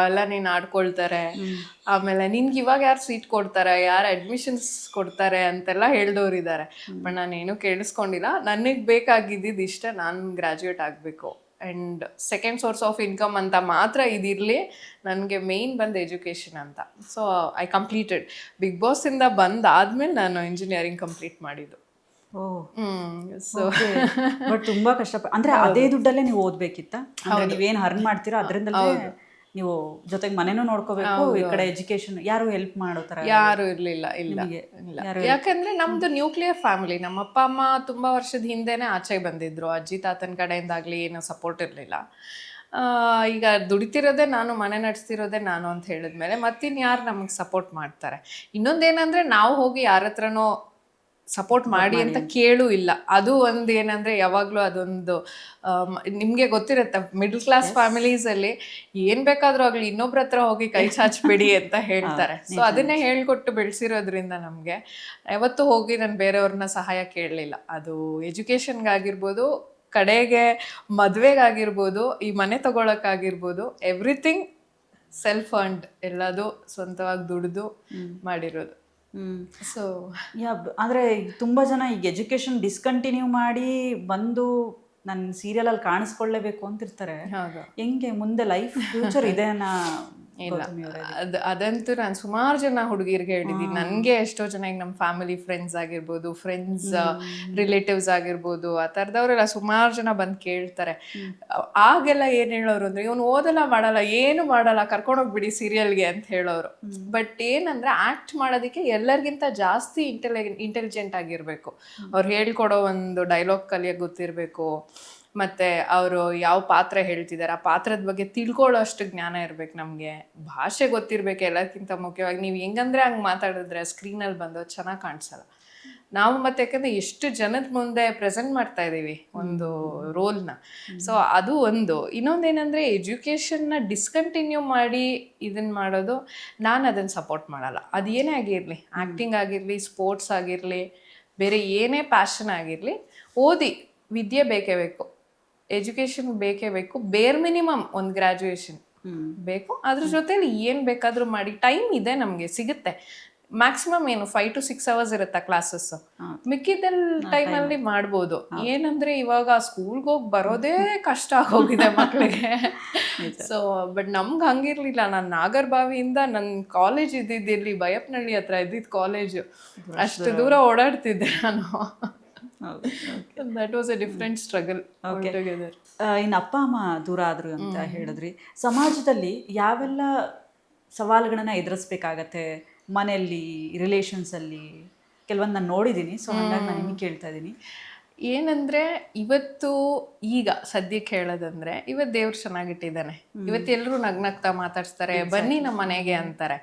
ಎಲ್ಲ ನೀನು ಆಡ್ಕೊಳ್ತಾರೆ, ಆಮೇಲೆ ನಿನ್ಗೆ ಇವಾಗ ಯಾರು ಸೀಟ್ ಕೊಡ್ತಾರೆ, ಯಾರು ಅಡ್ಮಿಷನ್ಸ್ ಕೊಡ್ತಾರೆ ಅಂತೆಲ್ಲ ಹೇಳ್ದವ್ರಿದ್ದಾರೆ. ಬಟ್ ನಾನೇನು ಕೇಳಿಸ್ಕೊಂಡಿಲ್ಲ. ನನಗೆ ಬೇಕಾಗಿದ್ದಿದ್ದು ಇಷ್ಟ, ನಾನು ಗ್ರ್ಯಾಜುಯೇಟ್ ಆಗಬೇಕು and second source of income ಅಂತ ಮಾತ್ರ ಇದಿರಲಿ, ನನಗೆ ಮೇಯ್ನ್ ಬಂದು ಎಜುಕೇಷನ್ ಅಂತ. So I completed. ಬಿಗ್ ಬಾಸಿಂದ ಬಂದಾದ್ಮೇಲೆ ನಾನು ಇಂಜಿನಿಯರಿಂಗ್ ಕಂಪ್ಲೀಟ್ ಮಾಡಿದ್ದು. ಸೊ ಬಟ್ ತುಂಬಾ ಕಷ್ಟಪಟ್ಟು, ಅಂದ್ರೆ ಅದೇ ದುಡ್ಡಲ್ಲೇ ನೀವು ಓದ್ಬೇಕಿತ್ತ? ನೀವೇನು ಅರ್ನ್ ಮಾಡ್ತೀರಾ ಅದರಿಂದಲೇ ನೀವು ಜೊತೆಗೆ ಮನೆನೂ ನೋಡ್ಕೋಬೇಕು, ಈ ಕಡೆ ಎಜುಕೇಶನ್ ಯಾರು ಹೆಲ್ಪ್ ಮಾಡೋ ತರ ಯಾರು ಇರ್ಲಿಲ್ಲ. ಯಾಕಂದ್ರೆ ನಮ್ದು ನ್ಯೂಕ್ಲಿಯರ್ ಫ್ಯಾಮಿಲಿ. ನಮ್ಮ ಅಪ್ಪ ಅಮ್ಮ ತುಂಬಾ ವರ್ಷದ ಹಿಂದೆನೆ ಆಚೆಗೆ ಬಂದಿದ್ರು. ಅಜ್ಜಿ ತಾತನ ಕಡೆಯಿಂದಾಗ್ಲಿ ಏನೋ ಸಪೋರ್ಟ್ ಇರಲಿಲ್ಲ. ಈಗ ದುಡಿತಿರೋದೇ ನಾನು, ಮನೆ ನಡೆಸ್ತಿರೋದೇ ನಾನು ಅಂತ ಹೇಳಿದ್ಮೇಲೆ ಮತ್ತಿನ್ಯಾರು ನಮಗೆ ಸಪೋರ್ಟ್ ಮಾಡ್ತಾರೆ? ಇನ್ನೊಂದೇನಂದ್ರೆ, ನಾವು ಹೋಗಿ ಯಾರ ಹತ್ರನೋ ಸಪೋರ್ಟ್ ಮಾಡಿ ಅಂತ ಕೇಳೂ ಇಲ್ಲ. ಅದು ಒಂದು ಏನಂದರೆ, ಯಾವಾಗಲೂ ಅದೊಂದು ನಿಮಗೆ ಗೊತ್ತಿರುತ್ತೆ, ಮಿಡಲ್ ಕ್ಲಾಸ್ ಫ್ಯಾಮಿಲೀಸಲ್ಲಿ ಏನು ಬೇಕಾದರೂ ಆಗಲಿ ಇನ್ನೊಬ್ರ ಹತ್ರ ಹೋಗಿ ಕೈ ಚಾಚಬೇಡಿ ಅಂತ ಹೇಳ್ತಾರೆ. ಸೊ ಅದನ್ನೇ ಹೇಳ್ಕೊಟ್ಟು ಬೆಳೆಸಿರೋದ್ರಿಂದ ನಮಗೆ ಯಾವತ್ತೂ ಹೋಗಿ ನಾನು ಬೇರೆಯವ್ರನ್ನ ಸಹಾಯ ಕೇಳಲಿಲ್ಲ. ಅದು ಎಜುಕೇಷನ್ಗಾಗಿರ್ಬೋದು, ಕಡೆಗೆ ಮದುವೆಗಾಗಿರ್ಬೋದು, ಈ ಮನೆ ತಗೊಳಕ್ಕಾಗಿರ್ಬೋದು, ಎವ್ರಿಥಿಂಗ್ ಸೆಲ್ಫ್ ಫಂಡ್, ಎಲ್ಲದು ಸ್ವಂತವಾಗಿ ದುಡಿದು ಮಾಡಿರೋದು. ಸೊ ಅಂದರೆ ತುಂಬ ಜನ ಈಗ ಎಜುಕೇಷನ್ ಡಿಸ್ಕಂಟಿನ್ಯೂ ಮಾಡಿ ಬಂದು ನನ್ನ ಸೀರಿಯಲಲ್ಲಿ ಕಾಣಿಸ್ಕೊಳ್ಳೇಬೇಕು ಅಂತಿರ್ತಾರೆ. ಹೆಂಗೆ ಮುಂದೆ ಲೈಫ್ ಫ್ಯೂಚರ್ ಇದೆ ಇಲ್ಲ ಅದಂತೂ ನಾನು ಸುಮಾರು ಜನ ಹುಡುಗಿರಿಗೆ ಹೇಳಿದ್ದೀನಿ. ನನಗೆ ಎಷ್ಟೋ ಜನ ಈಗ ನಮ್ಮ ಫ್ಯಾಮಿಲಿ ಫ್ರೆಂಡ್ಸ್ ಆಗಿರ್ಬೋದು, ಫ್ರೆಂಡ್ಸ್ ರಿಲೇಟಿವ್ಸ್ ಆಗಿರ್ಬೋದು, ಆ ಥರದವರೆಲ್ಲ ಸುಮಾರು ಜನ ಬಂದು ಕೇಳ್ತಾರೆ. ಆಗೆಲ್ಲ ಏನು ಹೇಳೋರು ಅಂದರೆ, ಇವನು ಓದಲ್ಲ ಮಾಡಲ್ಲ ಏನು ಮಾಡಲ್ಲ ಕರ್ಕೊಂಡೋಗ್ಬಿಡಿ ಸೀರಿಯಲ್ಗೆ ಅಂತ ಹೇಳೋರು. ಬಟ್ ಏನಂದ್ರೆ ಆ್ಯಕ್ಟ್ ಮಾಡೋದಕ್ಕೆ ಎಲ್ಲರಿಗಿಂತ ಜಾಸ್ತಿ ಇಂಟೆಲಿಜೆಂಟ್ ಆಗಿರಬೇಕು. ಅವ್ರು ಹೇಳ್ಕೊಡೋ ಒಂದು ಡೈಲಾಗ್ ಕಲಿಯೋಕೆ ಗೊತ್ತಿರಬೇಕು, ಮತ್ತು ಅವರು ಯಾವ ಪಾತ್ರ ಹೇಳ್ತಿದ್ದಾರೆ ಆ ಪಾತ್ರದ ಬಗ್ಗೆ ತಿಳ್ಕೊಳ್ಳೋ ಅಷ್ಟು ಜ್ಞಾನ ಇರಬೇಕು. ನಮಗೆ ಭಾಷೆ ಗೊತ್ತಿರಬೇಕು ಎಲ್ಲಕ್ಕಿಂತ ಮುಖ್ಯವಾಗಿ. ನೀವು ಹೆಂಗಂದ್ರೆ ಹಂಗೆ ಮಾತಾಡಿದ್ರೆ ಸ್ಕ್ರೀನಲ್ಲಿ ಬಂದು ಚೆನ್ನಾಗಿ ಕಾಣಿಸಲ್ಲ ನಾವು. ಮತ್ತು ಯಾಕಂದರೆ ಎಷ್ಟು ಜನದ ಮುಂದೆ ಪ್ರೆಸೆಂಟ್ ಮಾಡ್ತಾ ಇದ್ದೀವಿ ಒಂದು ರೋಲ್ನ. ಸೊ ಅದು ಒಂದು. ಇನ್ನೊಂದೇನೆಂದರೆ ಎಜುಕೇಷನ್ನ ಡಿಸ್ಕಂಟಿನ್ಯೂ ಮಾಡಿ ಇದನ್ನು ಮಾಡೋದು ನಾನು ಅದನ್ನು ಸಪೋರ್ಟ್ ಮಾಡಲ್ಲ. ಅದು ಏನೇ ಆಗಿರಲಿ, ಆ್ಯಕ್ಟಿಂಗ್ ಆಗಿರಲಿ, ಸ್ಪೋರ್ಟ್ಸ್ ಆಗಿರಲಿ, ಬೇರೆ ಏನೇ ಪ್ಯಾಷನ್ ಆಗಿರಲಿ, ಓದಿ ವಿದ್ಯೆ ಬೇಕೇ ಬೇಕು, ಎಜುಕೇಷನ್ ಬೇಕೇ ಬೇಕು. ಬೇರ್ ಮಿನಿಮಮ್ ಒಂದು ಗ್ರ್ಯಾಜುಯೇಷನ್ ಬೇಕು. ಅದ್ರ ಜೊತೆಲಿ ಏನು ಬೇಕಾದರೂ ಮಾಡಿ, ಟೈಮ್ ಇದೆ ನಮಗೆ ಸಿಗುತ್ತೆ. ಮ್ಯಾಕ್ಸಿಮಮ್ ಏನು 5 to 6 hours ಇರುತ್ತೆ ಕ್ಲಾಸಸ್. ಮಿಕ್ಕಿದಲ್ಲಿ ಟೈಮಲ್ಲಿ ಮಾಡ್ಬೋದು. ಏನಂದ್ರೆ ಇವಾಗ ಸ್ಕೂಲ್ಗೆ ಹೋಗಿ ಬರೋದೇ ಕಷ್ಟ ಆಗೋಗಿದೆ ಮಕ್ಕಳಿಗೆ. ಸೊ ಬಟ್ ನಮ್ಗೆ ಹಂಗಿರ್ಲಿಲ್ಲ. ನಾನು ನಾಗರಬಾವಿಯಿಂದ ನನ್ನ ಕಾಲೇಜ್ ಇದ್ದಿದ್ದಿಲ್ಲಿ ಬೈಯಪ್ಪನಹಳ್ಳಿ ಹತ್ರ ಇದ್ದಿದ್ದು ಕಾಲೇಜು. ಅಷ್ಟು ದೂರ ಓಡಾಡ್ತಿದ್ದೆ ನಾನು. That was A different struggle. ಇನ್ನು ಅಪ್ಪ ಅಮ್ಮ ದೂರ ಆದರು ಅಂತ ಹೇಳಿದ್ರಿ. ಸಮಾಜದಲ್ಲಿ ಯಾವೆಲ್ಲ ಸವಾಲುಗಳನ್ನ ಎದುರಿಸ್ಬೇಕಾಗತ್ತೆ ಮನೆಯಲ್ಲಿ, ರಿಲೇಷನ್ಸಲ್ಲಿ? ಕೆಲವೊಂದು ನಾನು ನೋಡಿದ್ದೀನಿ, ಸೊ ಹಾಗಾಗಿ ನಾನು ನಿಮಗೆ ಕೇಳ್ತಾ ಇದ್ದೀನಿ. ಏನಂದರೆ ಇವತ್ತು ಈಗ ಸದ್ಯಕ್ಕೆ ಹೇಳೋದಂದ್ರೆ, ಇವತ್ತು ದೇವ್ರು ಚೆನ್ನಾಗಿಟ್ಟಿದ್ದಾನೆ. ಇವತ್ತು ಎಲ್ಲರೂ ನಗ್ನಗ್ತಾ ಮಾತಾಡ್ಸ್ತಾರೆ, ಬನ್ನಿ ನಮ್ಮ ಮನೆಗೆ ಅಂತಾರೆ.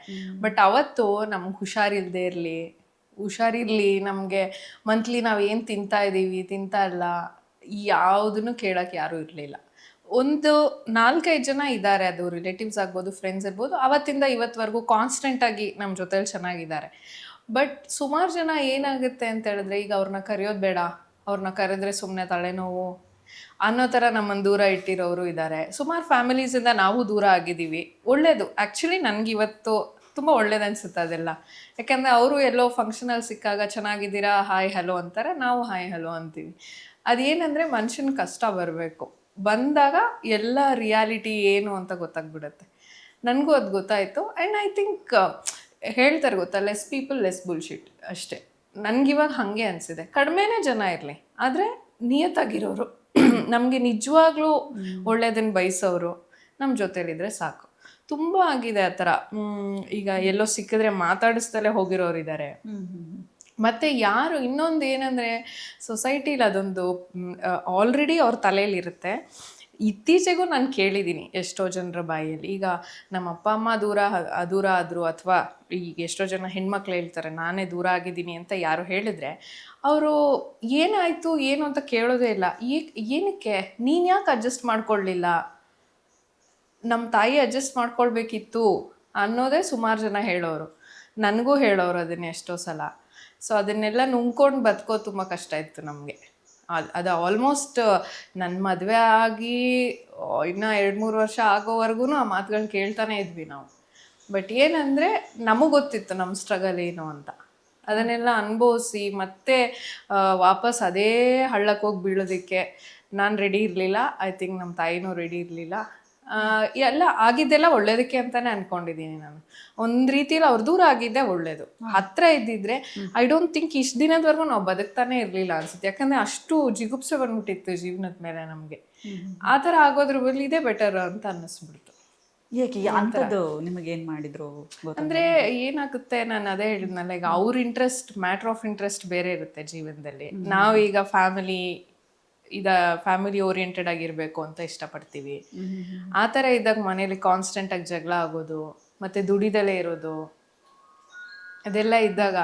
ಬಟ್ ಅವತ್ತು ನಮ್ಗೆ ಹುಷಾರಿರಲಿ, ನಮಗೆ ಮಂತ್ಲಿ ನಾವು ಏನು ತಿಂತಾ ಇದ್ದೀವಿ, ತಿಂತಾ ಇಲ್ಲ, ಯಾವುದನ್ನು ಕೇಳೋಕ್ಕೆ ಯಾರೂ ಇರಲಿಲ್ಲ. ಒಂದು 4-5 ಜನ ಇದ್ದಾರೆ, ಅದು ರಿಲೇಟಿವ್ಸ್ ಆಗ್ಬೋದು, ಫ್ರೆಂಡ್ಸ್ ಇರ್ಬೋದು, ಅವತ್ತಿಂದ ಇವತ್ತವರೆಗೂ ಕಾನ್ಸ್ಟೆಂಟಾಗಿ ನಮ್ಮ ಜೊತೆಲಿ ಚೆನ್ನಾಗಿದ್ದಾರೆ. ಬಟ್ ಸುಮಾರು ಜನ ಏನಾಗುತ್ತೆ ಅಂತ ಹೇಳಿದ್ರೆ, ಈಗ ಅವ್ರನ್ನ ಕರೆಯೋದು ಬೇಡ, ಅವ್ರನ್ನ ಕರೆದ್ರೆ ಸುಮ್ಮನೆ ತಲೆನೋವು ಅನ್ನೋ ಥರ ನಮ್ಮನ್ನು ದೂರ ಇಟ್ಟಿರೋರು ಇದ್ದಾರೆ. ಸುಮಾರು ಫ್ಯಾಮಿಲೀಸಿಂದ ನಾವು ದೂರ ಆಗಿದ್ದೀವಿ. ಒಳ್ಳೆಯದು, ಆ್ಯಕ್ಚುಲಿ ನನಗಿವತ್ತು ತುಂಬ ಒಳ್ಳೇದು ಅನಿಸುತ್ತೆ ಅದೆಲ್ಲ. ಯಾಕೆಂದರೆ ಅವರು ಎಲ್ಲೋ ಫಂಕ್ಷನಲ್ಲಿ ಸಿಕ್ಕಾಗ ಚೆನ್ನಾಗಿದ್ದೀರಾ, ಹಾಯ್ ಹಲೋ ಅಂತಾರೆ, ನಾವು ಹಾಯ್ ಹಲೋ ಅಂತೀವಿ. ಅದೇನೆಂದರೆ ಮನುಷ್ಯನ ಕಷ್ಟ ಬರಬೇಕು, ಬಂದಾಗ ಎಲ್ಲ ರಿಯಾಲಿಟಿ ಏನು ಅಂತ ಗೊತ್ತಾಗ್ಬಿಡುತ್ತೆ. ನನಗೂ ಅದು ಗೊತ್ತಾಯಿತು. ಆ್ಯಂಡ್ ಐ ಥಿಂಕ್ ಹೇಳ್ತಾರೆ ಗೊತ್ತಾ, ಲೆಸ್ ಪೀಪಲ್ ಲೆಸ್ ಬುಲ್ಶಿಟ್ ಅಷ್ಟೇ. ನನಗಿವಾಗ ಹಾಗೆ ಅನಿಸಿದೆ. ಕಡಿಮೆನೇ ಜನ ಇರಲಿ, ಆದರೆ ನಿಯತ್ತಾಗಿರೋರು, ನಮಗೆ ನಿಜವಾಗ್ಲೂ ಒಳ್ಳೇದನ್ನು ಬಯಸೋರು ನಮ್ಮ ಜೊತೇಲಿದ್ರೆ ಸಾಕು. ತುಂಬ ಆಗಿದೆ ಆ ಥರ. ಈಗ ಎಲ್ಲೋ ಸಿಕ್ಕಿದ್ರೆ ಮಾತಾಡಿಸ್ದಲೇ ಹೋಗಿರೋರು ಇದ್ದಾರೆ. ಮತ್ತು ಯಾರು ಇನ್ನೊಂದು ಏನಂದರೆ, ಸೊಸೈಟಿಲಿ ಅದೊಂದು ಆಲ್ರೆಡಿ ಅವ್ರ ತಲೆಯಲ್ಲಿರುತ್ತೆ. ಇತ್ತೀಚೆಗೂ ನಾನು ಕೇಳಿದ್ದೀನಿ ಎಷ್ಟೋ ಜನರ ಬಾಯಲ್ಲಿ, ಈಗ ನಮ್ಮ ಅಪ್ಪ ಅಮ್ಮ ದೂರ ಆದರು, ಅಥವಾ ಈಗ ಎಷ್ಟೋ ಜನ ಹೆಣ್ಮಕ್ಳು ಹೇಳ್ತಾರೆ ನಾನೇ ದೂರ ಆಗಿದ್ದೀನಿ ಅಂತ ಯಾರು ಹೇಳಿದ್ರೆ, ಅವರು ಏನಾಯಿತು ಏನು ಅಂತ ಕೇಳೋದೇ ಇಲ್ಲ. ಏನಕ್ಕೆ ನೀನು ಯಾಕೆ ಅಡ್ಜಸ್ಟ್ ಮಾಡ್ಕೊಳ್ಳಿಲ್ಲ, ನಮ್ಮ ತಾಯಿ ಅಡ್ಜಸ್ಟ್ ಮಾಡ್ಕೊಳ್ಬೇಕಿತ್ತು ಅನ್ನೋದೇ ಸುಮಾರು ಜನ ಹೇಳೋರು. ನನಗೂ ಹೇಳೋರು ಅದನ್ನೇ ಎಷ್ಟೋ ಸಲ. ಸೊ ಅದನ್ನೆಲ್ಲ ನುಂಗ್ಕೊಂಡು ಬದುಕೋದು ತುಂಬ ಕಷ್ಟ ಇತ್ತು ನಮಗೆ. ಅದು ಆಲ್ಮೋಸ್ಟ್ ನನ್ನ ಮದುವೆ ಆಗಿ ಇನ್ನೂ 2-3 ವರ್ಷ ಆಗೋವರೆಗೂ ಆ ಮಾತುಗಳು ಕೇಳ್ತಾನೆ ಇದ್ವಿ ನಾವು. ಬಟ್ ಏನಂದರೆ ನಮಗೆ ಗೊತ್ತಿತ್ತು ನಮ್ಮ ಸ್ಟ್ರಗಲ್ ಏನು ಅಂತ. ಅದನ್ನೆಲ್ಲ ಅನುಭವಿಸಿ ಮತ್ತೆ ವಾಪಸ್ ಅದೇ ಹಳ್ಳಕ್ಕೆ ಹೋಗಿ ಬೀಳೋದಕ್ಕೆ ನಾನು ರೆಡಿ ಇರಲಿಲ್ಲ. ಐ ಥಿಂಕ್ ನಮ್ಮ ತಾಯಿನೂ ರೆಡಿ ಇರಲಿಲ್ಲ. ಎಲ್ಲ ಆಗಿದ್ದೆಲ್ಲ ಒಳ್ಳೇದಕ್ಕೆ ಅಂತಾನೆ ಅನ್ಕೊಂಡಿದ್ದೀನಿ ನಾನು. ಒಂದು ರೀತಿಯಲ್ಲಿ ಅವ್ರು ದೂರ ಆಗಿದ್ದೆ ಒಳ್ಳೇದು. ಹತ್ರ ಇದ್ದಿದ್ರೆ ಐ ಡೋಂಟ್ ಥಿಂಕ್ ಇಷ್ಟು ದಿನದವರೆಗೂ ನಾವು ಬದುಕ್ತಾನೆ ಇರಲಿಲ್ಲ ಅನ್ಸುತ್ತೆ. ಯಾಕಂದರೆ ಅಷ್ಟು ಜಿಗುಪ್ಸೆ ಬಂದ್ಬಿಟ್ಟಿತ್ತು ಜೀವನದ ಮೇಲೆ ನಮಗೆ. ಆ ಥರ ಆಗೋದ್ರ ಬದಲು ಇದೇ ಬೆಟರ್ ಅಂತ ಅನ್ನಿಸ್ಬಿಡ್ತು. ಏಕೆ ಅಂಥದ್ದು ನಿಮಗೇನು ಮಾಡಿದ್ರು ಅಂದರೆ ಏನಾಗುತ್ತೆ, ನಾನು ಅದೇ ಹೇಳಿದ್ನಲ್ಲ, ಈಗ ಅವ್ರ ಇಂಟ್ರೆಸ್ಟ್, ಮ್ಯಾಟ್ರ್ ಆಫ್ ಇಂಟ್ರೆಸ್ಟ್ ಬೇರೆ ಇರುತ್ತೆ ಜೀವನದಲ್ಲಿ. ನಾವೀಗ ಫ್ಯಾಮಿಲಿ ಓರಿಯೆಂಟೆಡ್ ಆಗಿರಬೇಕು ಅಂತ ಇಷ್ಟಪಡ್ತೀವಿ. ಆ ಥರ ಇದ್ದಾಗ ಮನೇಲಿ ಕಾನ್ಸ್ಟೆಂಟಾಗಿ ಜಗಳ ಆಗೋದು, ಮತ್ತು ದುಡಿದಲೇ ಇರೋದು, ಅದೆಲ್ಲ ಇದ್ದಾಗ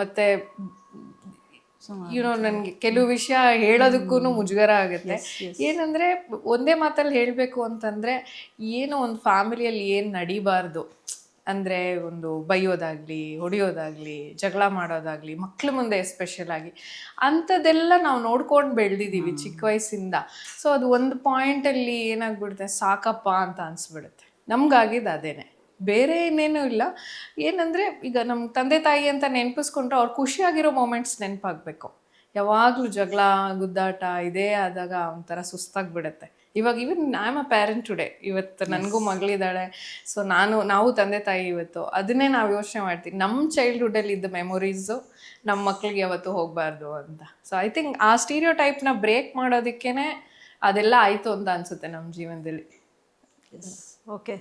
ಮತ್ತು ನನಗೆ ಕೆಲವು ವಿಷಯ ಹೇಳೋದಕ್ಕೂ ಮುಜುಗರ ಆಗುತ್ತೆ. ಏನಂದರೆ ಒಂದೇ ಮಾತಲ್ಲಿ ಹೇಳಬೇಕು ಅಂತಂದರೆ, ಏನೋ ಒಂದು ಫ್ಯಾಮಿಲಿಯಲ್ಲಿ ಏನು ನಡಿಬಾರ್ದು ಅಂದರೆ, ಒಂದು ಬೈಯೋದಾಗಲಿ, ಹೊಡೆಯೋದಾಗಲಿ, ಜಗಳ ಮಾಡೋದಾಗಲಿ, ಮಕ್ಳ ಮುಂದೆ ಎಸ್ಪೆಷಲ್ ಆಗಿ ಅಂಥದ್ದೆಲ್ಲ ನಾವು ನೋಡ್ಕೊಂಡು ಬೆಳೆದಿದ್ದೀವಿ ಚಿಕ್ಕ ವಯಸ್ಸಿಂದ. ಸೊ ಅದು ಒಂದು ಪಾಯಿಂಟಲ್ಲಿ ಏನಾಗ್ಬಿಡುತ್ತೆ, ಸಾಕಪ್ಪ ಅಂತ ಅನಿಸ್ಬಿಡುತ್ತೆ. ನಮಗಾಗಿದ್ದು ಅದೇನೆ, ಬೇರೆ ಇನ್ನೇನೂ ಇಲ್ಲ. ಏನಂದರೆ ಈಗ ನಮ್ಮ ತಂದೆ ತಾಯಿ ಅಂತ ನೆನಪಿಸ್ಕೊಂಡ್ರೆ ಅವ್ರು ಖುಷಿಯಾಗಿರೋ ಮೂಮೆಂಟ್ಸ್ ನೆನಪಾಗಬೇಕು. ಯಾವಾಗಲೂ ಜಗಳ ಗುದ್ದಾಟ ಇದೇ ಆದಾಗ ಒಂಥರ ಸುಸ್ತಾಗ್ಬಿಡುತ್ತೆ. ಇವಾಗ even I am a parent today, ಇವತ್ತು ನನಗೂ ಮಗಳಿದ್ದಾಳೆ. ಸೊ ನಾವು ತಂದೆ ತಾಯಿ ಇವತ್ತು ಅದನ್ನೇ ನಾವು ಯೋಚನೆ ಮಾಡ್ತೀವಿ, ನಮ್ಮ ಚೈಲ್ಡ್ಹುಡ್ಡಲ್ಲಿ ಇದ್ದ ಮೆಮೊರೀಸು ನಮ್ಮ ಮಕ್ಳಿಗೆ ಯಾವತ್ತೂ ಹೋಗಬಾರ್ದು ಅಂತ. ಸೊ ಐ ಥಿಂಕ್ ಆ ಸ್ಟೀರಿಯೋ ಟೈಪ್ನ ಬ್ರೇಕ್ ಮಾಡೋದಕ್ಕೇ ಅದೆಲ್ಲ ಆಯಿತು ಅಂತ ಅನಿಸುತ್ತೆ ನಮ್ಮ ಜೀವನದಲ್ಲಿ. ಓಕೆ.